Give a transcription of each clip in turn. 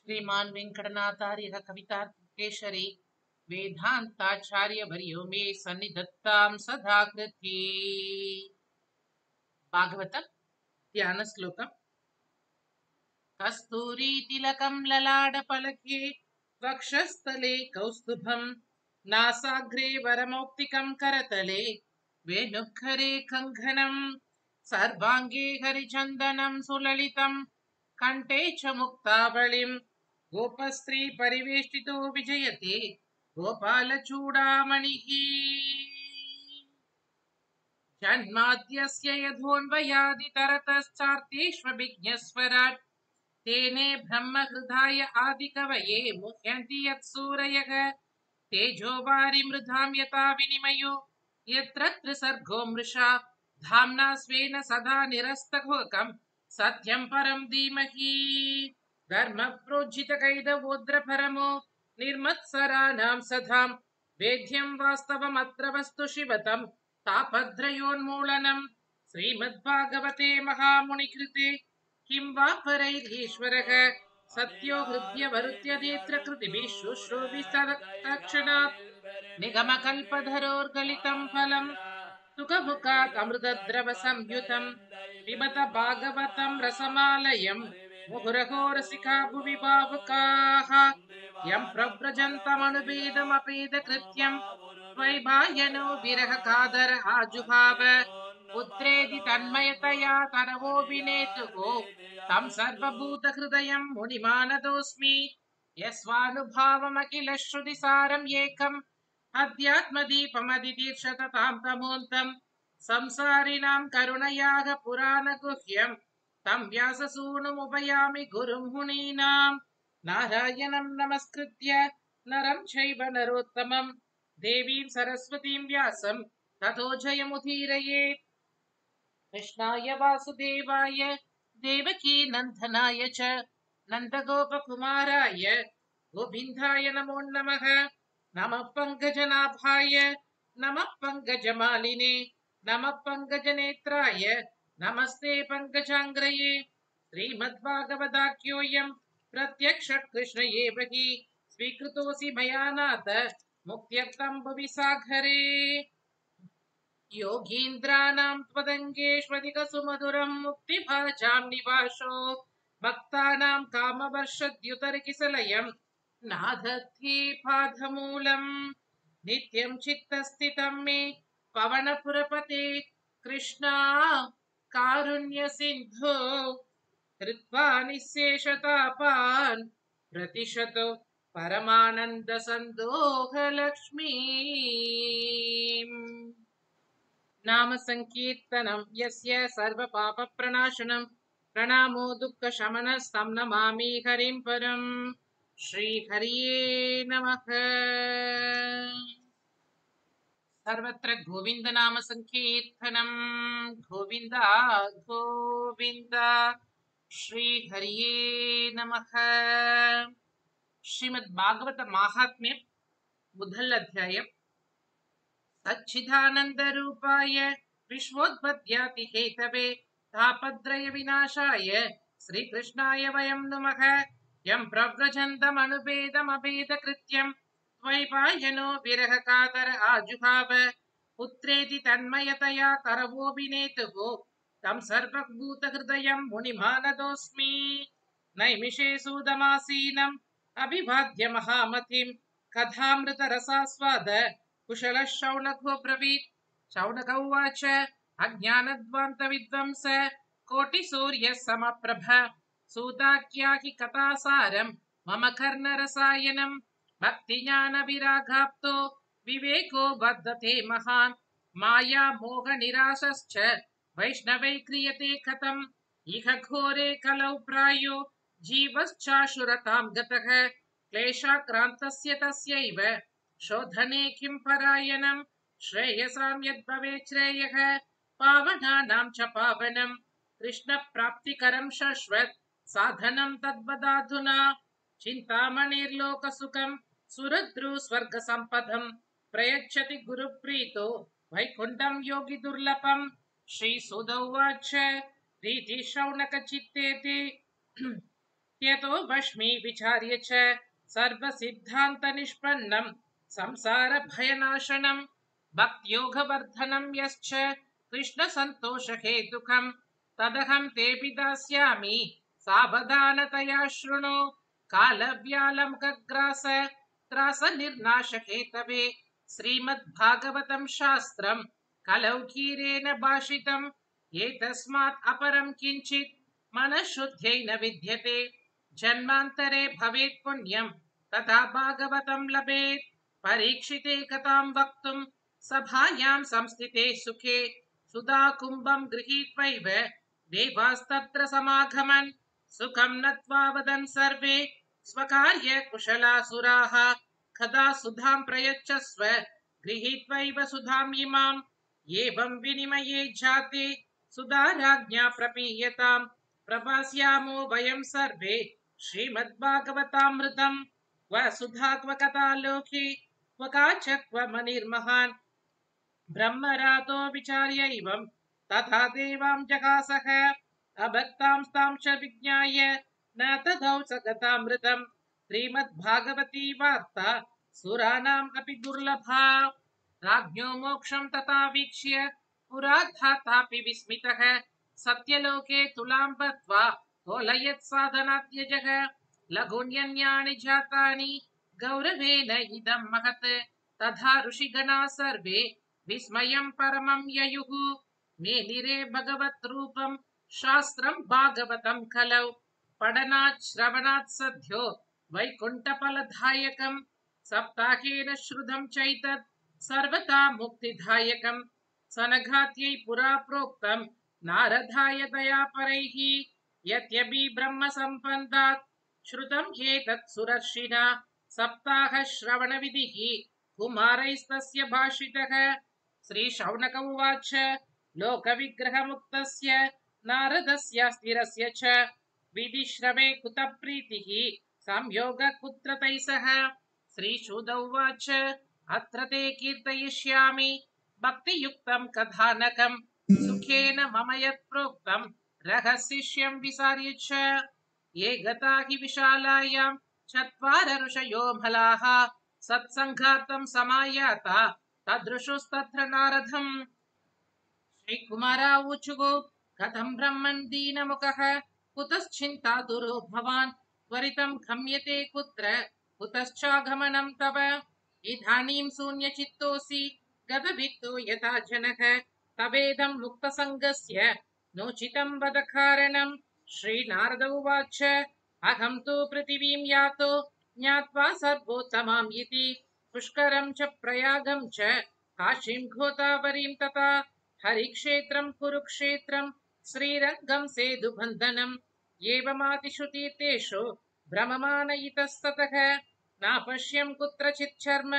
श्रीमान वेंकटनाथार्य कवितार्किकेसरी वेदांताचार्यवर्यो मे सन्निधत्तां सदा कृति। भागवतम ध्यान श्लोकम। कस्तूरी तिलकं ललाटफलके वक्षस्थले कौस्तुभं नासाग्रे वरमौक्तिकं करतले वेणुखरे कङ्कणं सर्वाङ्गे हरिचन्दनं सुललितं कंठे च मुक्तावलिं गोपस्त्री परिवेष्टितो विजयते गोपालचूडामणिः। जन्माद्यस्य यथोन्वयादितरतश्चार्तेष्वभिज्ञस्वराट् तेने ब्रह्महृदाय आदिकवये मुह्यन्ति यत्सूरयः तेजो वारिमृधां यथा विनिमयो यत्र त्रिसर्गो मृषा धाम्ना स्वेन सदा निरस्तघोकं सत्यं परं धीमहि। धर्मप्रोज्झितकैदवोद्रपरमो निर्मत्सराणां सदां वेद्यं वास्तवमत्र वस्तु शिवतं तापत्रयोन्मूलनं श्रीमद्भागवते महामुनिकृते किं वा परैरीश्वरः सत्यो हृद्यवरुध्यदेत्र कृतिभिः शुश्रूभिस्तत्क्षणात् निगमकल्पधरोर्गलितं फलं सुखमुखात् अमृतद्रव संयुतं पिबत भागवतं रसमालयं मुहुरहो रसिका भुवि भावुकाः यं प्रव्रजन्तमनुपेदमपेदकृत्यं द्वैपायनो विरह कादर आजुहाव पुत्रेदि तन्मयतया तरवोऽभिनेतुः तं सर्वभूतहृदयं मुनिमानतोऽस्मि यस्वानुभावमखिल श्रुतिसारम् एकम् अध्यात्मदीपमदितीर्षततां तमोऽन्तम् संसारिणां करुणयाः पुराणगुह्यं तं व्याससूनुमुपयामि गुरुं मुनीनां नारायणं नमस्कृत्य नरं चैव नरोत्तमं देवीं सरस्वतीं व्यासं ततो जयमुदीरयेत्। कृष्णाय वासुदेवाय देवकी नन्दनाय च नन्दगोपकुमाराय गोविन्दाय नमो नमः। नमः पङ्कजनाभाय नमः पङ्कजमालिने नमः पङ्कजनेत्राय नमस्ते पङ्कजाङ्ग्रये। श्रीमद्भागवताख्योऽयं प्रत्यक्षः कृष्ण एव हि स्वीकृतोऽसि मया नाथ मुक्त्यर्थं भुवि सागरे। योगीन्द्राणां त्वदङ्गेष्वधिकसुमधुरं मुक्तिभाजां निवासो भक्तानां कामवर्षद्युतर्किसलयं नादत्ते पादमूलम् नित्यं चित्तस्थितं मे पवनपुरपते कृष्णा कारुण्यसिन्धो कृत्वा निःशेषतापान् प्रतिशतो परमानन्दसन्दोहलक्ष्मीम्। नाम संकीर्तनं यस्य सर्वपापप्रणाशनं प्रणामो दुःखशमनस्तं नमामि हरिं परं। श्रीहरिये नमः। सर्वत्र गोविन्द नाम संकीर्तनं गोविन्द गोविन्द। श्रीहरिये नमः। श्रीमद्भागवत माहात्म्यं முதல் அத்தியாயம்। सच्चिदानन्दरूपाय विश्वोत्पत्त्यादि हेतवे तापत्रय विनाशाय श्रीकृष्णाय वयं नुमः। यं प्रव्रजन्तमनुपेदमपेदकृत्यं द्वैपायनो विरहकातर आजुहाव पुत्रेति तन्मयतया करवोऽभिनेतुः तं सर्वभूतहृदयं मुनिमानतोऽस्मि। नैमिषे सूदमासीनम् अभिवाद्य महामतिं कथामृतरसास्वाद कुशलः शौनको ब्रवीत्। शौनक उवाच अज्ञानध्वान्तविद्वांस कोटिसूर्यः समप्रभ सूताख्याहि कथासारं मम कर्णरसायनं भक्तिज्ञानविरागाप्तो विवेको बद्धते महान् माया मोहनिराशश्च वैष्णवै क्रियते कथम् इह घोरे कलौ प्रायो जीवश्चाशुरतां गतः क्लेशाक्रान्तस्य तस्यैव शोधने किं परायणं श्रेयसां यद्भवेत् श्रेयः पावनानां च पावनं कृष्णप्राप्तिकरं शश्वत् साधनं तद्वदाधुना चिन्तामणिर्लोकसुखं सुरद्रु स्वर्गसम्पदं प्रयच्छति गुरुप्रीतो वैकुण्ठं योगिदुर्लभं। श्रीसुत उवाच प्रीतिशौनकचित्तेति त्यतो भस्मी विचार्य च सर्वसिद्धान्तनिष्पन्नं संसारभयनाशनं भक्तियोगवर्धनं यश्च कृष्णसन्तोषहेतुकं तदहं तेऽपि दास्यामि सावधानतया शृणु कालव्यालम्कग्रास त्रासनिर्नाशहेतवे श्रीमद्भागवतं शास्त्रं कलौकीरेण भाषितम् एतस्मात् अपरं किञ्चित् मनःशुद्ध्यै न विद्यते जन्मान्तरे भवेत् पुण्यं तथा भागवतं लभेत् परीक्षिते कथां वक्तुं सभायां संस्थिते सुखे सुधाकुम्भं गृहीत्वैव देवास्तत्र समागमन् सुखं नत्वा वदन् सर्वे स्वकार्य कुशलासुराः कदा सुधां प्रयच्छस्व गृहीत्वैव सुधाम् इमाम् एवं विनिमये जाते सुधाराज्ञा प्रपीयताम् प्रभास्यामो वयं सर्वे श्रीमद्भागवतामृतं क्व सुधा क्व कथा लोके क्व काच क्व मनिर्महान् ब्रह्मरातो विचार्यैवं तथा देवां जगासः अभक्तां तां च विज्ञाय न तदौ स गतामृतं श्रीमद्भागवती वार्ता सुराणाम् अपि दुर्लभा राज्ञो मोक्षं तथा वीक्ष्य पुरा धातापि विस्मितः सत्यलोके तुलां बद्ध्वा तोलयत् साधनात्यजः लघुन्यन्यानि जातानि गौरवेण इदं महत् तथा ऋषिगणा सर्वे विस्मयं परमं ययुः मेनिरे भगवत् रूपं शास्त्रं भागवतं कलौ पठनात् श्रवणात् सद्यो वैकुण्ठफलदायकं सप्ताहेन श्रुतं चैतत् सर्वथा मुक्तिदायकं सनघात्यै पुरा प्रोक्तं नारदाय दयापरैः यद्यपि ब्रह्मसम्बन्धात् श्रुतं एतत् सुरर्षिणा सप्ताह श्रवणविधिः कुमारैस्तस्य भाषितः श्रीशौनक उवाच लोकविग्रहमुक्तस्य नारदस्य स्थिरस्य च विधिश्रवे कुतः प्रीतिः संयोगः कुत्र तैसः श्रीशुद उवाच अत्र ते कीर्तयिष्यामि भक्तियुक्तं कथानकं सुखेन मम यत् प्रोक्तं रहस्यं विसार्य च ये गता हि विशालायां चत्वार ऋषयो मलाः सत्सङ्गार्थं समायाता तदृशुस्तत्र नारदम् श्रीकुमारावुचुः कथं ब्रह्मन् दीनमुखः कुतश्चिन्तातुरो भवान् त्वरितं गम्यते कुत्र कुतश्चागमनं तव इदानीं शून्यचित्तोऽसि गतवित्तो यथा जनः तवेदं मुक्तसङ्गस्य नोचितं वद कारणम् श्रीनारद उवाच अहं तु पृथिवीं यातो ज्ञात्वा सर्वोत्तमाम् इति पुष्करं च प्रयागं च काशीं गोदावरीं तथा हरिक्षेत्रं कुरुक्षेत्रं श्रीरङ्गं सेतुबन्धनम् एवमातिश्रुतीर्थेषु भ्रममान इतस्ततः नापश्यं कुत्रचित् चर्म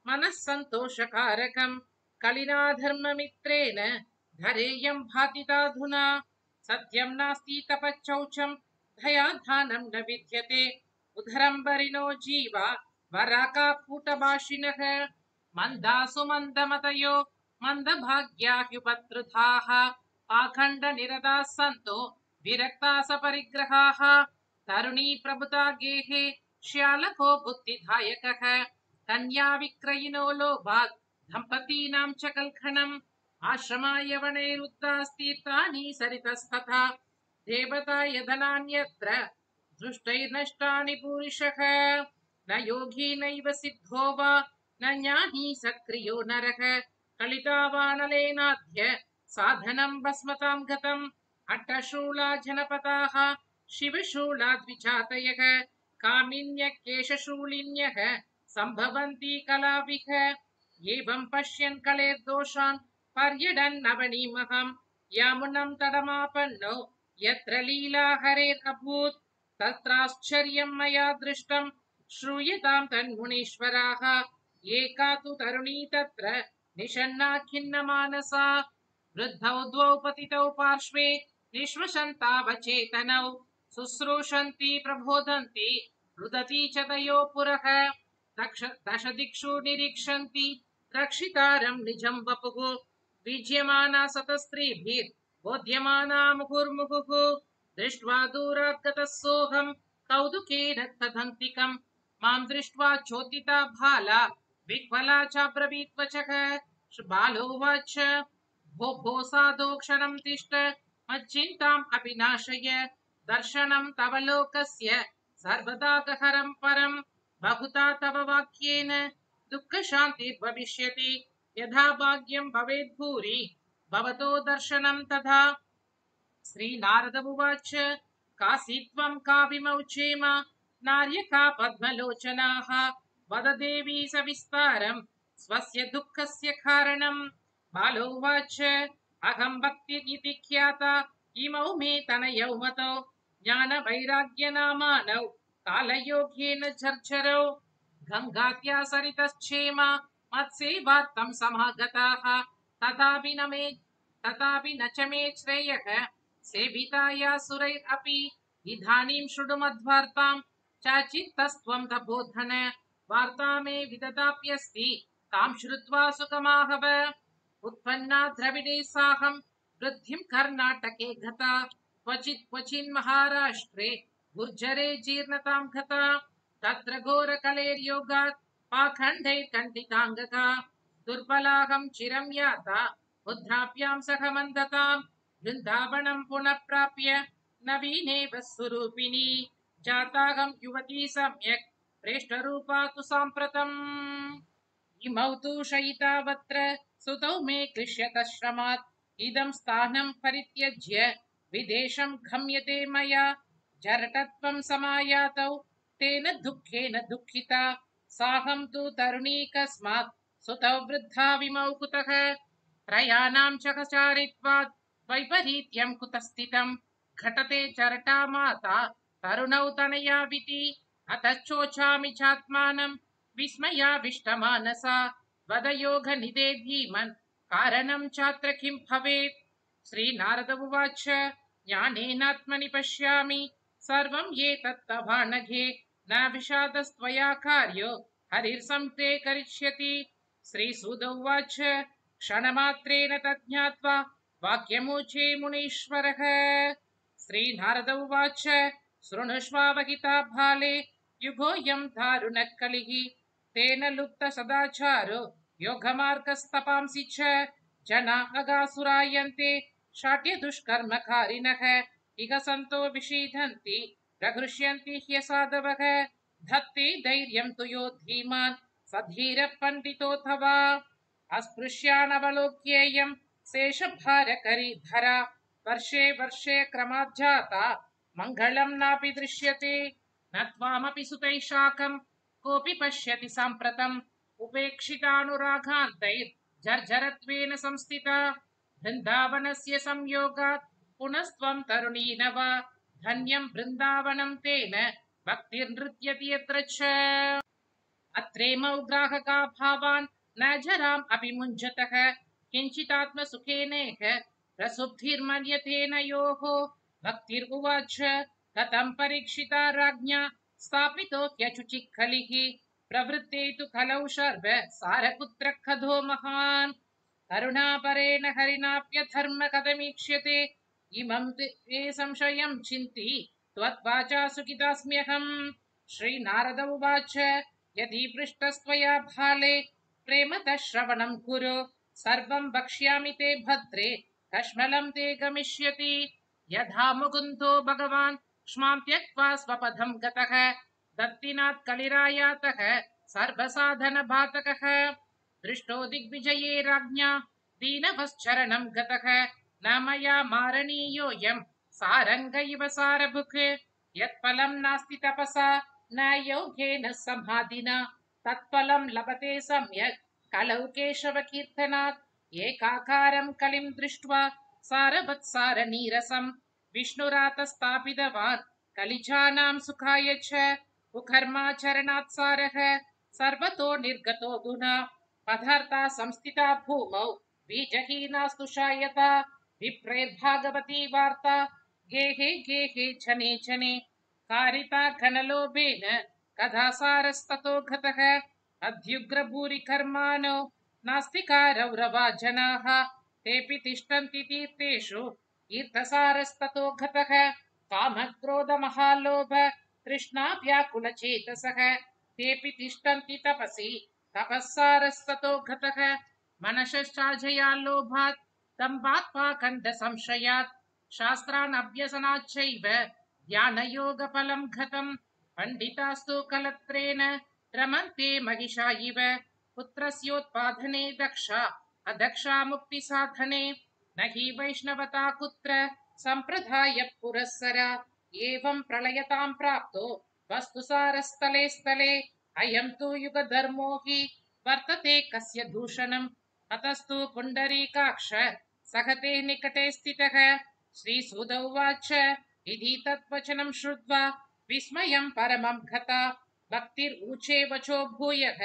मनः सन्तोषकारकं कलिनाधर्ममित्रेण धरेयं भातिताधुना सत्यं नास्ति तपश्चौचं दयाधानं न विद्यते उदरम्बरिणो जीवा वराकाकूटभाषिणः मन्दासु मन्दमतयो मन्दभाग्याह्युपत्रुताः पाखण्डनिरताः सन्तो विरक्ताः सपरिग्रहाः तरुणी प्रभुता गेहे श्यालको बुद्धिदायकः कन्या विक्रयिनो लोभात् दम्पतीनां च कल्खणम् आश्रमाय वनैरुद्धास्तीर्थानि सरितस्तथा देवता यदनान्यत्र दृष्टैर्नष्टानि पूरिषः न योगी नैव सिद्धो वा न ज्ञानी सक्रियो नरः कलितावानलेनाद्य साधनं भस्मतां गतम् अट्टशूला जनपदाः शिवशूलाद्विजातयः कामिन्यः केशशूलिन्यः सम्भवन्ति कलाविह एवं पश्यन् कलेर्दोषान् पर्यडन्नवनीमहं यामुनं तडमापन्नो यत्र लीला हरेरभूत् तत्राश्चर्यं मया दृष्टं श्रूयतां तन्मुनीश्वराः एका तु तरुणी तत्र निषण्णा खिन्नमानसा वृद्धौ द्वौ पतितौ पार्श्वे निःश्वसन्तावचेतनौ शुश्रूषन्ति प्रबोधन्ति रुदती च तयो पुरः दश दिक्षु निरीक्षन्ति रक्षितारं निजं वपुः बीज्यमाना सतस्त्रीभिर्बोध्यमाना मुहुर्मुहुः दृष्ट्वा दूरात् गतः सोऽहं कौतुकेन तदन्तिकं मां दृष्ट्वा चोदिता भाला विह्वला चाब्रवीत् वचः बालोवाच भो भो साधो क्षणं तिष्ठ मच्चिन्ताम् अपि नाशय दर्शनं तव लोकस्य सर्वदा गहरं परं बहुधा तव वाक्येन दुःखशान्तिर्भविष्यति यथा भाग्यं भवेत् भूरि भवतो दर्शनं तथा श्रीनारद उवाच कासी त्वं का विमौ क्षेम नार्यका पद्मलोचनाः वद देवी सविस्तारं स्वस्य दुःखस्य कारणं बालोवाच अहं भक्तिरिति ख्याता इमौ मे तनयौ मतौ ज्ञानवैराग्यनामानौ कालयोगेन झर्झरौ गङ्गात्या सरितश्चेम मत्सेवार्थं समागताः तथापि न च मे श्रेयः सेविताया सुरैरपि इदानीं शृणु मद्वार्तां चाचित्तस्त्वं तपोधन वार्ता मे विददाप्यस्ति तां श्रुत्वा सुखमाहव उत्पन्ना द्रविडे साहं वृद्धिं कर्णाटके गता क्वचिन् महाराष्ट्रे गुर्जरे जीर्णतां गता तत्र घोरकलेर्योगात् पाखण्डैर्कण्ठिताङ्गका दुर्बलाहं चिरं याता मुद्राभ्यां सह मन्दताम् वृन्दावनं पुनः प्राप्य नवीनेव स्वरूपिणी जाताहं युवती सम्यक् प्रेष्ठरूपा तु साम्प्रतम् इमौ तु शयितावत्र सुतौ मे क्लिश्यतश्रमात् इदं स्थानं परित्यज्य विदेशं गम्यते मया जरटत्वं समायातौ तेन दुःखेन दुःखिता साहं तु तरुणी कस्मात् सुतौ वृद्धा विमौ कुतः त्रयाणां च चारित्वात् वैपरीत्यं कुतस्थितं घटते चरटा माता तरुणौ तनयाविति अतश्चोचामि चात्मानं विस्मयाविष्टमानसा वदयोगनिधे धीमन् कारणं चात्र किं भवेत् श्रीनारद उवाच ज्ञानेनात्मनि पश्यामि सर्वं एतत्तवानघे न विषादस्त्वया कार्यो हरिर्संते करिष्यति श्रीसूत उवाच क्षणमात्रेण तज्ज्ञात्वा वाक्यमूचे मुनीश्वरः श्रीनारद उवाच शृणुष्वावहिता भाले युगोऽयं दारुणः कलिः तेन लुप्त सदाचारो योगमार्गस्तपांसि च जना अगासुरायन्ते शाट्य दुष्कर्मकारिणः इह सन्तो विषीदन्ति प्रहृष्यन्ति ह्यसाधवः धत्ते धैर्यं तु यो धीमान् सधीरः पण्डितोऽथवा अस्पृश्यानवलोक्येयं शेषभारकरी धरा वर्षे वर्षे क्रमाज्जाता मङ्गलं नापि दृश्यते न त्वामपि सुतैः शाकं कोऽपि पश्यति साम्प्रतम् उपेक्षितानुरागान्तैर्जर्जरत्वेन संस्थिता वृन्दावनस्य संयोगात् पुनस्त्वं तरुणी नव धन्यं वृन्दावनं तेन भक्तिर्नृत्यति यत्र च अत्रेमौ ग्राहका भावान् न जराम् अपि मुञ्जतः किञ्चिदात्मसुखेनेह प्रसुप्तिर्मन्यतेन योः भक्तिर्उवाच कथं परीक्षिता राज्ञा स्थापितो ह्यचुचिः कलिः प्रवृत्ते तु कलौ शर्व सारपुत्रः खदो महान् करुणापरेण हरिणाप्यधर्म कथमीक्ष्यते इमं ते संशयं चिन्ति त्वद्वाचा सुखितास्म्यहम् श्रीनारद उवाच यदि पृष्टस्त्वया भाले प्रेमतः श्रवणं कुरु सर्वं वक्ष्यामि ते भद्रे कश्मलं ते गमिष्यति यथा मुकुन्दो भगवान् क्ष्मां त्यक्त्वा स्वपदं गतः दत्तिनात् कलिरायातः सर्वसाधनभातकः दृष्टो दिग्विजये राज्ञा दीनवश्चरणं गतः न मया मारणीयोऽयं सारङ्ग इव सारभुक् यत्फलं नास्ति तपसा न योगेन समाधिना तत्फलं लभते सम्यक् कलौ केशवकीर्तनात् एकाकारं कलिं दृष्ट्वा सारवत्सारनीरसं विष्णुरातस्थापितवान् कलिजानां सुखाय च कुकर्माचरणात् सारः सर्वतो निर्गतो गुणा पदार्था संस्थिता भूमौ बीजहीनास्तु शायता विप्रेर्भागवती वार्ता गेहे गेहे जने जने कारिता घनलोभेन कदा सारस्ततो गतः अध्युग्रभूरिकर्माणो नास्तिकारौरवा जनाः तेऽपि तिष्ठन्ति तीर्थेषु तीर्थसारस्ततो गतः कामक्रोधमहालोभ तृष्णाव्याकुलचेतसः तेऽपि तिष्ठन्ति तपसि तपःसारस्ततो गतः मनश्चार्जया लोभात् दम्भात् पाखण्डसंशयात् शास्त्रानभ्यसनाच्चैव ध्यानयोगफलं गतं पण्डितास्तु कलत्रेण रमन्ते महिषा इव पुत्रस्योत्पादने दक्षा अदक्षा मुक्तिसाधने न हि वैष्णवता कुत्र सम्प्रदाय पुरःसर एवं प्रलयतां प्राप्तो वस्तुसारस्थले स्थले अयं तु युगधर्मो हि वर्तते कस्य दूषणम् अतस्तु पुण्डरीकाक्ष सहते निकटे स्थितः श्रीसुत उवाच इति तद्वचनं श्रुत्वा विस्मयं परमं गता भक्तिर्ऊचे वचो भूयः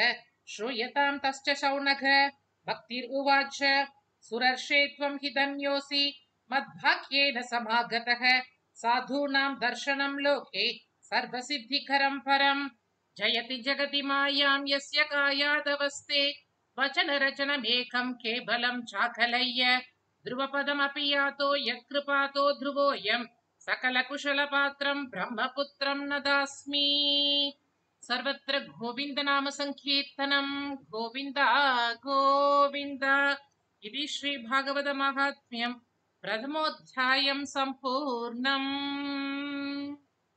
श्रूयतां तश्च शौनक भक्तिरुवाच सुरर्षे त्वं हि धन्योऽसि मद्भाग्येन समागतः साधूनां दर्शनं लोके सर्वसिद्धिकरं परम् जयति जगति मायां यस्य कायादवस्थे वचनरचनमेकं केवलं चाकलय्य ध्रुवपदमपि यातो यत्कृपातो ध्रुवोऽयं सकलकुशलपात्रं ब्रह्मपुत्रं नदास्मि सर्वत्र गोविन्दनाम संकीर्तनं गोविन्द गोविन्द इति श्रीभागवतमाहात्म्यं प्रथमोऽध्यायं सम्पूर्णम्।